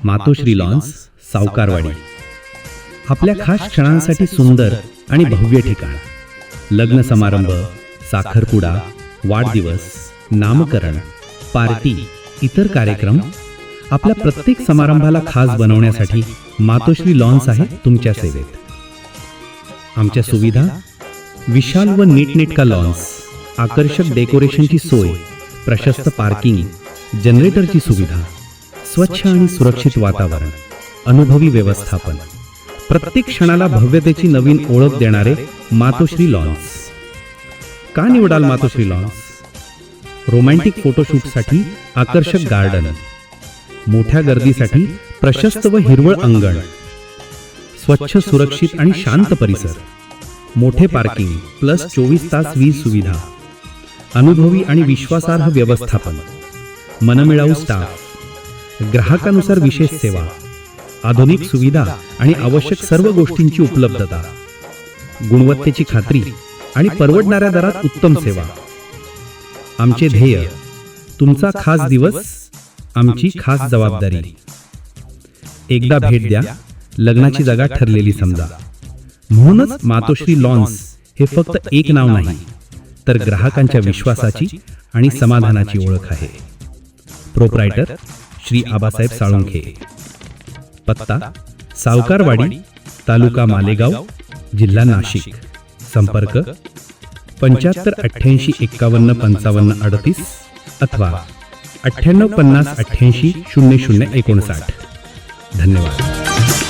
मातोश्री lawns, सावकारवाडी. आपल्या खास क्षणांसाठी सुंदर आणि भव्य ठिकाण. लग्न समारंभ, साखरपुडा, वाढदिवस, नामकरण, पार्टी, इतर कार्यक्रम. आपल्या प्रत्येक समारंभाला खास बनवण्यासाठी मातोश्री लॉन्स आहे तुमच्या सेवेत. आमच्या सुविधा: विशाल व नीटनेटका लॉन्स, आकर्षक डेकोरेशनची सोय, प्रशस्त पार्किंग, जनरेटरची सुविधा, स्वच्छ आणि सुरक्षित वातावरण, अनुभवी व्यवस्थापन. प्रत्येक क्षणाला भव्यतेची नवीन ओळख देणारे मातोश्री लॉन्स. का निवडाल मातोश्री लॉन्स? रोमॅन्टिक फोटोशूटसाठी आकर्षक गार्डन, मोठ्या गर्दीसाठी प्रशस्त व हिरवळ अंगण, स्वच्छ, सुरक्षित आणि शांत परिसर, मोठे पार्किंग प्लस 24 तास वीज सुविधा, अनुभवी आणि विश्वासार्ह व्यवस्थापन, मनमिळावू स्टाफ, ग्राहकानुसार विशेष सेवा, आधुनिक सुविधा आणि आवश्यक सर्व गोष्टींची उपलब्धता, गुणवत्तेची खात्री आणि परवडणाऱ्या दरात उत्तम सेवा. आमचे ध्येय: तुमचा खास दिवस, आमची खास जबाबदारी. एकदा भेट द्या, लग्नाची जागा ठरलेली समजा. म्हणूनच मातोश्री लॉन्स हे फक्त एक नाव नाही, तर ग्राहकांच्या विश्वासाची आणि समाधानाची ओळख आहे. प्रोप्रायटर श्री आबासाहेब साळुंखे. पत्ता: सावकारवाडी, तालुका मालेगाव, जिल्हा नाशिक. संपर्क: 75 88 51 55 38 अथवा 98 50 88 00 59. धन्यवाद.